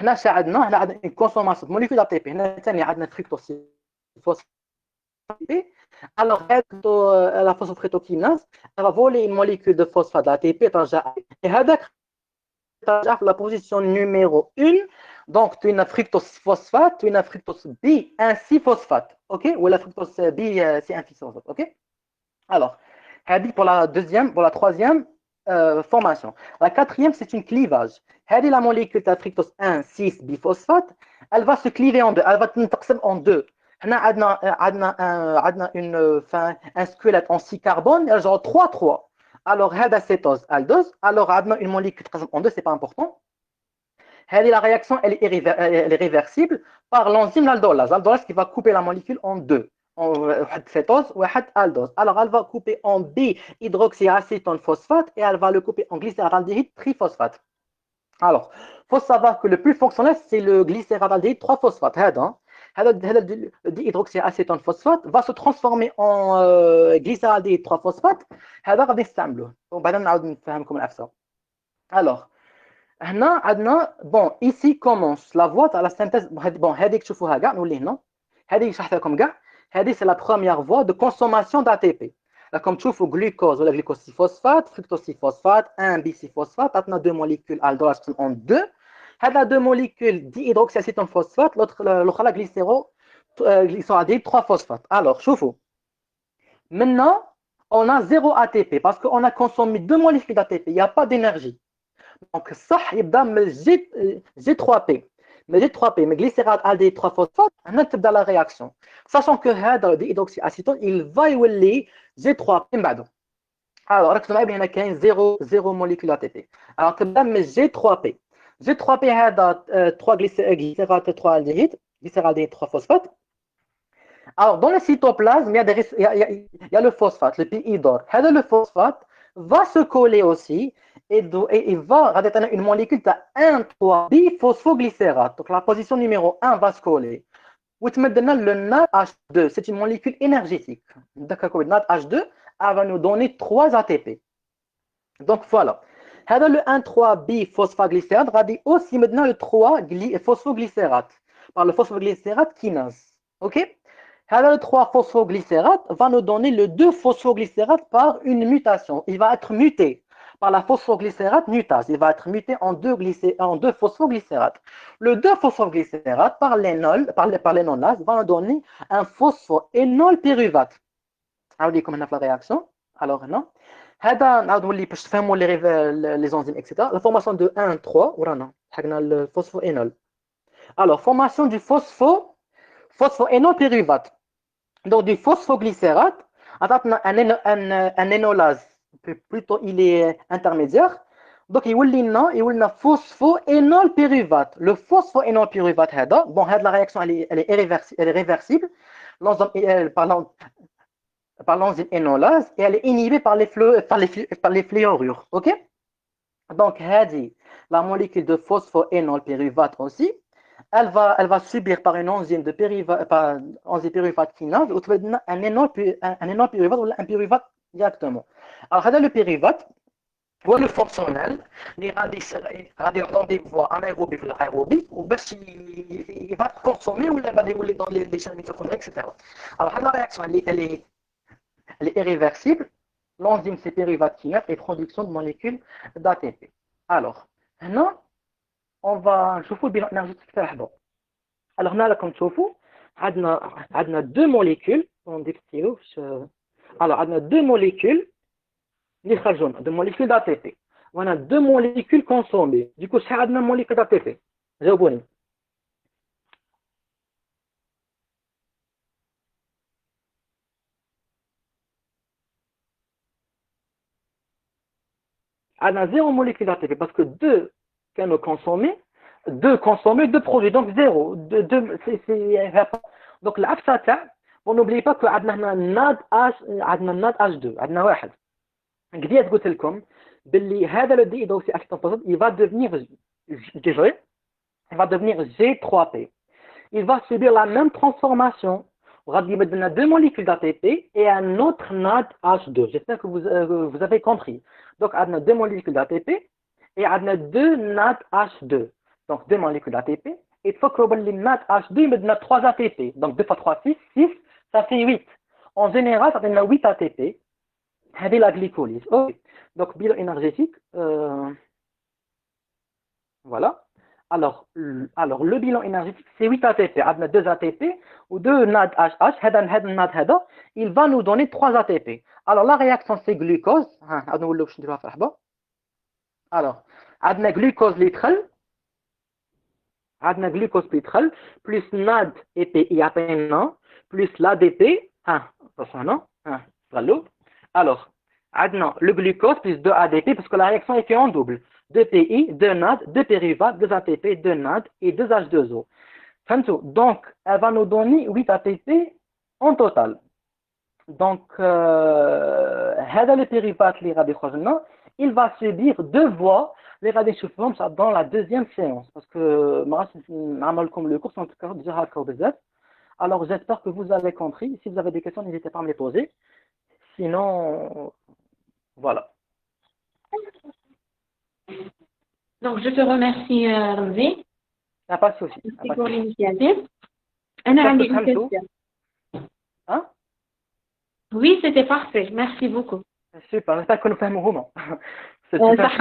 On a une consommation de molécules ATP. On a fructose 6-phosphate. Alors, la phosphofructokinase, elle va voler une molécule de phosphate d'ATP et la position numéro 1. Donc, tu as une fructose phosphate, tu as une fructose B, un 6-phosphate. OK? Ou la fructose B, c'est un 6-phosphate. OK? Alors, pour la troisième formation. La quatrième, c'est une clivage. La molécule de fructose 1,6-biphosphate, elle va se cliver en deux. Elle va se en deux. On a un squelette en 6 carbone, genre 3-3. Alors, هذا cétose, aldose. Alors, on a une molécule en deux, c'est pas important. La réaction, elle est réversible par l'enzyme l'aldolase. L'aldolase qui va couper la molécule en deux. En cétose ou aldose. Alors, elle va couper en B-hydroxyacétone phosphate et elle va le couper en glycéraldéhyde triphosphate. Alors, il faut savoir que le plus fonctionnel, c'est le glycéraldéhyde 3-phosphate. Le dihydroxyacétone phosphate va se transformer en glycéraldéhyde 3-phosphate. هذا غادي نستعملوه وبعدين نعاود نفهمكم العفسه. Alors, bon, ici commence la voie à la synthèse. Bon, هذيك تشوفوها كاع نولي هنا. هذه شرحت لكم كاع. هذه c'est la première voie de consommation d'ATP. Comme tu vois, glucose ou la glucose 6 phosphate, fructose 6 phosphate, 1 biphosphate, on a deux molécules aldol en deux. هذا deux molécules dihydroxyacétone phosphate, l'autre la glycéraldéhyde 3 phosphate. Alors, شوفوا. Maintenant, on a 0 ATP parce qu'on a consommé deux molécules d'ATP, il n'y a pas d'énergie. Donc, ça, il y a G3P. Mais G3P, mais glycéraldéhyde 3 phosphate, on a تبدا la réaction. Sachant que هذا dihydroxyacétone, il va يولي G3P من بعده. Alors, ركزوا معايا بان كاين 0 molécule ATP. Alors, تبدا من G3P. G3P هذا 3 glycérate 3 aldéhyde, glycéraldéhyde 3 phosphate. Alors, dans le cytoplasme, il y a le phosphate, le PI d'or. Le phosphate va se coller aussi et il va avoir une molécule de 1,3 biphosphoglycérate. Donc, la position numéro 1 va se coller. Vous maintenant le NADH2, c'est une molécule énergétique. D'accord, le NADH2 va nous donner 3 ATP. Donc, voilà. Le 1,3 biphosphoglycérate va dire aussi maintenant le 3 phosphoglycérate par le phosphoglycérate kinase. OK? Le 3 phosphoglycérate va nous donner le 2 phosphoglycérate par une mutation. Il va être muté par la phosphoglycérate mutase. Il va être muté en 2 phosphoglycérates. Le 2 phosphoglycérate par l'énolase va nous donner un phosphoénol pyruvate. Alors, comment on a la réaction? Alors, non. باش تفهموا les enzymes, etc. La formation de 1, 3, ورانا حقنا le phosphoénol. Alors, formation du phosphoénol pyruvate. Donc, du phosphoglycérate, un énolase, plutôt il est intermédiaire. Donc, il y a un phosphoénol pyruvate. Le phosphoénol pyruvate, bon, la réaction elle est réversible par l'enzyme énolase et elle est inhibée par les fluorures. OK? Donc, la molécule de phosphoénol pyruvate aussi, elle va subir par une enzyme pyruvate kinase ou un énol pyruvate ou un pyruvate directement. Alors, le pyruvate, هو le fonctionnel اللي غادي يعطي des voies anaérobies في l'aérobie وباش il va consommer ولا غادي يولي dans les chaînes mitochondriales, etc. Alors, la réaction elle est irréversible. L'enzyme c'est pyruvate kinase et production de molécules d'ATP. Alors, maintenant on va نشوفوا البيلون énergétique تاع الحبوب. Alors هنا راكم تشوفوا عندنا deux molécules on décrit alors عندنا deux molécules اللي خرجوا لنا deux molécules d'ATP وعندنا deux molécules consommées. Du coup شحال عندنا molécules d'ATP؟ جاوبوني. عندنا zéro molécule d'ATP parce que deux كانوا consommés, deux produits, donc zéro. Donc العكس تاع ونوبلي با كو عندنا هنا ناد H2 عندنا واحد. قديت قلت لكم باللي هذا لو dihydroxyacétone il va devenir G3P. Il va subir la même transformation. غادي يبدل لنا deux molécules d'ATP et un autre NADH2. J'espère que vous avez compris. Donc عندنا deux molécules d'ATP et عندنا deux NADH2. Donc deux molécules d'ATP et تفكروا باللي NADH2 يبدل لنا 3 ATP. Donc 2 fois 3 6 ça fait 8. En général ça donne 8 ATP. هذه la glycolyse. OK. Donc bilan énergétique voilà. Alors, le bilan énergétique, c'est 8 ATP. On a 2 ATP ou 2 NADH. Il va nous donner 3 ATP. Alors, la réaction, c'est glucose. Alors, on a glucose litre. On a glucose litre plus NAD et PI plus l'ADP. Alors, on a le glucose plus 2 ADP parce que la réaction est en double. 2 PI, 2 NAD, 2 pyruvate, 2 ATP, 2 NAD et 2 H2O. Donc, elle va nous donner 8 ATP en total. Donc, le pyruvate, il va subir 2 voies dans la deuxième séance. Parce que, comme le cours, en tout cas, déjà alors, j'espère que vous avez compris. Si vous avez des questions, n'hésitez pas à me les poser. Sinon, voilà. Donc, je te remercie, Ramzi. Pas de souci. Merci pour l'initiative. أنا عندي une question. Hein? Oui, c'était parfait. Merci beaucoup. Super, j'espère que nous فهموهما. C'est super. صح.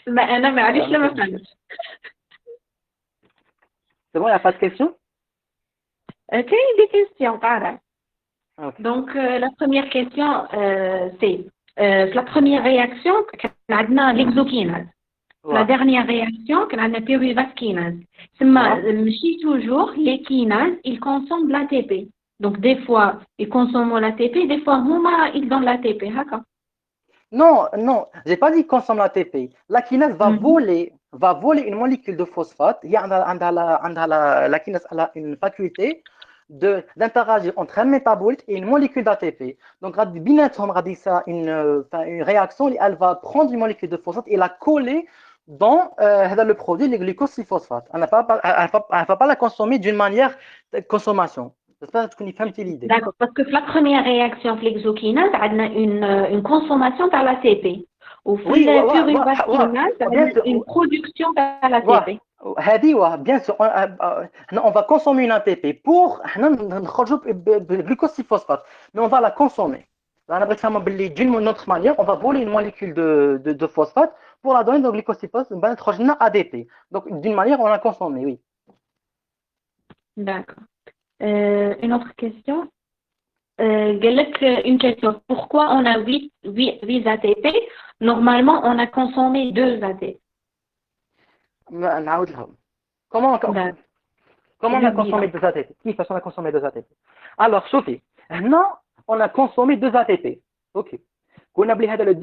ما أنا معليش لما فهمت. C'est bon, il n'y a pas de questions? كاين des questions pareil. Ok. Donc la première question c'est la première réaction كان عندنا l'exokinase. La Ouais. dernière réaction كان عندنا pyruvate kinase. تسمى ماشي toujours les kinases ils consomment l'ATP. Donc des fois ils consomment l'ATP, des fois هما ils donnent l'ATP هكا. Non, non, j'ai pas dit qu'on consomme l'ATP. La kinase va voler une molécule de phosphate. La kinase a une faculté d'interagir entre un métabolite et une molécule d'ATP. Donc, une réaction, elle va prendre une molécule de phosphate et la coller dans le produit, le glucosylphosphate. Elle ne va pas la consommer d'une manière de consommation. J'espère que vous avez l'idée. D'accord, parce que la première réaction de l'exokinase, on a une consommation par l'ATP. Ou Oui, la pyruvate kinase, on bien a sûr. une production par l'ATP. Bien sûr, on va consommer une ATP pour le glucosylphosphate, mais on va la consommer. D'une autre manière, on va voler une molécule de phosphate pour la donner au glucosylphosphate, ADP. Donc, d'une manière, on la consomme, oui. D'accord. Une autre question. Une question. Pourquoi on a 8 ATP? Normalement, on a consommé 2 ATP. Comment D'accord. on a consommé 2 ATP? Qui façon on a consommé 2 ATP? Alors, Sophie, maintenant, on a consommé 2 ATP. Ok. On a le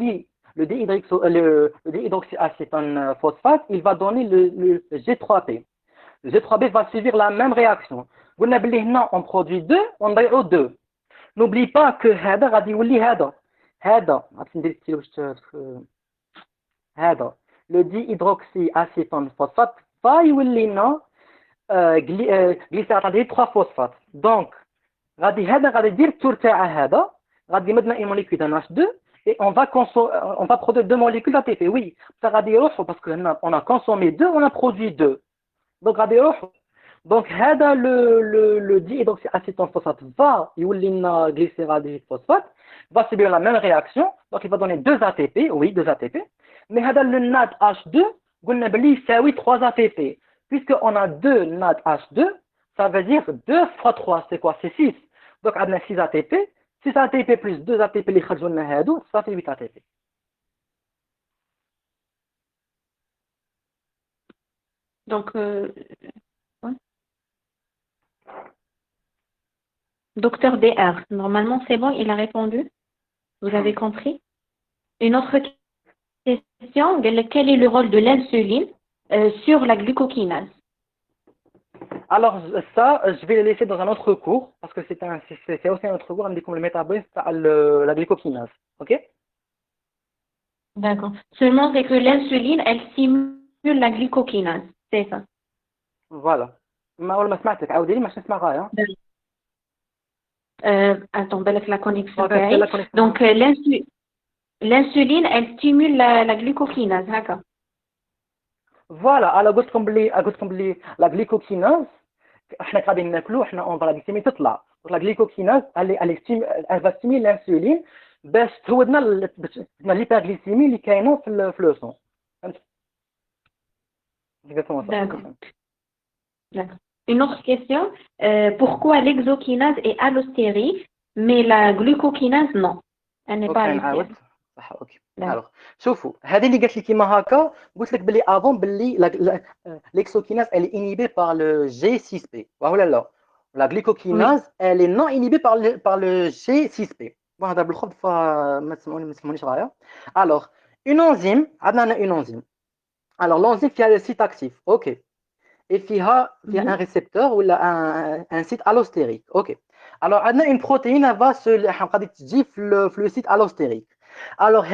dihydroxyacétone phosphate, il va donner le G3P. Le G3P va suivre la même réaction. On produit 2, on ضيعوا 2. N'oublie pas que هذا غادي يولي هذا le dihydroxyacétone phosphate va يولي لنا glycérate غادي 3 phosphate. Donc غادي يدير التور تاع هذا غادي يمدنا une molécule d'un H2 et on va produire 2 molécules d'ATP. Oui, ça غادي يروحوا parce que on a consommé 2, on a produit 2. Donc غادي يروحوا. Donc هذا le dihydroxyacétone phosphate va يولي لنا glycérate phosphate va subir la même réaction, donc il va donner 2 ATP, oui, 2 ATP. Mais هذا le NADH2 قلنا بلي يساوي 3 ATP. Puisqu'on a 2 NADH2, ça veut dire 2 fois 3, c'est quoi? C'est 6. Donc on a 6 ATP, 6 ATP plus 2 ATP اللي خرجوا لنا هادو, ça fait 8 ATP. Donc, ouais. Docteur DR, normalement c'est bon, il a répondu. Vous avez compris? Une autre question, quel est le rôle de l'insuline sur la glucokinase? Alors ça, je vais le laisser dans un autre cours, parce que c'est aussi un autre cours, comme le métabolisme, la glycokinase. Ok? D'accord. Seulement, c'est que l'insuline, elle stimule la glucokinase. C'est ça. Voilà. ما سمعتك عاودي لي ما نسمع غاية. Attends, la connexion. Okay, donc l'insuline, elle stimule la glucokinase. D'accord. Voilà, alors قلت لكم بلي la glycokinase احنا قاعدين ناكلو احنا اون فلا glycémie تطلع. Donc la glycokinase elle va stimuler l'insuline باش تهودنا l'hyperglycémie اللي كاينه في لو سون. فهمت؟ D'accord. D'accord. Une autre question, pourquoi l'exokinase est allostérique, mais la glucokinase, non? Elle n'est pas allostérique. صح اوكي. الوغ شوفوا هذه اللي قالت لي كيما هكا قلت لك بلي افون بلي l'exokinase elle est inhibée par le G6P ولا لا la glycokinase elle est non inhibée par le G6P. bon هذا بالخبط فما تسمعونيش غايه. alors une enzyme عندنا une enzyme. alors l'enzyme qui a le site actif ok et فيها un récepteur ou un site allostérique ok. alors عندنا une protéine elle va غادي تجي في le site allostérique. Alors,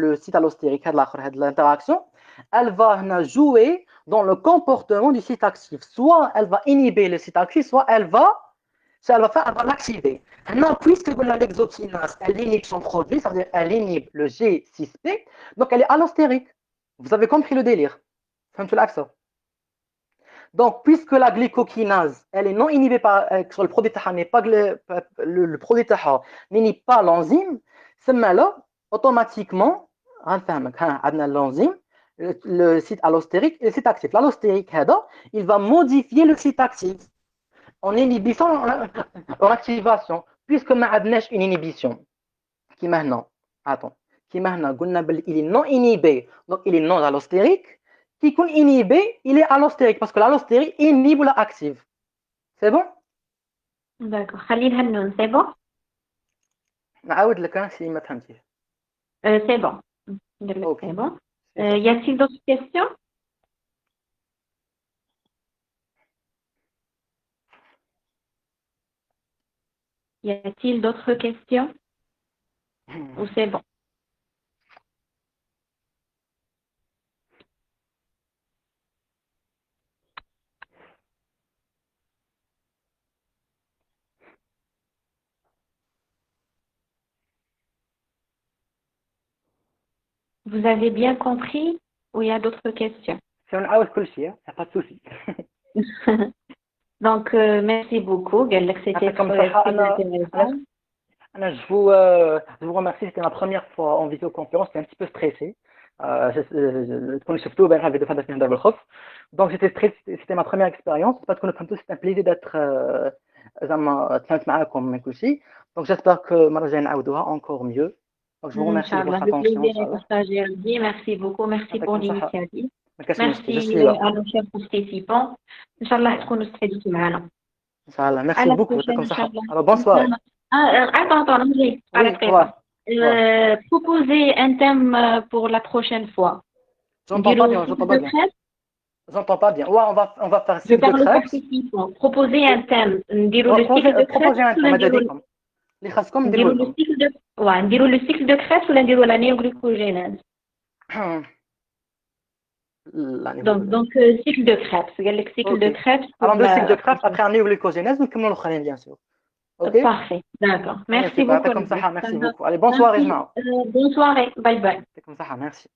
le site allostérique, l'interaction, elle va jouer dans le comportement du site actif. Soit elle va inhiber le site actif, soit elle va l'activer. Maintenant, puisque l'exokinase, elle inhibe son produit, ça veut dire elle inhibe le G6P, donc elle est allostérique. Vous avez compris le délire. Donc, puisque la glycokinase, elle est non inhibée par sur le produit n'est pas le produit n'inhibe pas l'enzyme, là, automatiquement, l'enzyme, le site allostérique et le site actif. L'allostérique, il va modifier le site actif en inhibition, en activation, puisque nous avons une inhibition. Qui maintenant, attends, qui maintenant, il est non inhibé, donc il est non allostérique. Qui est inhibé, il est allostérique, parce que l'allostérique inhibe la active. C'est bon? D'accord. Khalil Hannoun, c'est bon? نعاود لك si ما فهمتيش. C'est bon. Ok. C'est bon. Super. Y a-t-il d'autres questions? Y a-t-il d'autres questions? Ou c'est bon? Vous avez bien compris ou il y a d'autres questions? Si on a كل شيء, y a pas de souci. Donc, merci beaucoup. Galak, c'était Comme très ça, intéressant. je vous remercie. C'était ma première fois en visioconférence. J'étais un petit peu stressé. Donc, c'était ma première expérience. Parce que c'était un plaisir d'être donc, j'espère que Marjane Aoudoua encore mieux. Donc, je vous remercie de Inch'Allah, votre le attention. plaisir est partagé. Merci beaucoup. Merci pour l'initiative. Je Merci suis là. à nos chers participants. Inch'Allah, تكونوا استفدتوا معنا. Inch'Allah. À Merci la beaucoup. prochaine, Inch'Allah. Alors, bonne soirée. Attends, André, Oui, au revoir. proposez un thème pour la prochaine fois. J'entends Dire pas au bien, cycle j'entends pas de bien. crêpes. J'entends pas bien. Ouais, on va faire Je cycle de parle aux crêpes. participants. Proposez un thème. Dire le cycle de crêpes Proposez un ou thème, dire اللي خاصكم نديروا le لكم. cycle de ouais, dire le cycle de crêpes ou dire la néoglycogénèse. Donc cycle de crêpes. C'est le cycle de crêpes pour avant le cycle de la. crêpes, après un néoglycogénèse, nous commençons l'autre bien sûr. Ok? Parfait. D'accord. Merci Super, beaucoup. comme ça, merci beaucoup. Allez, bonne soirée, Jma. Bonne soirée. Bye bye. C'est comme ça, merci.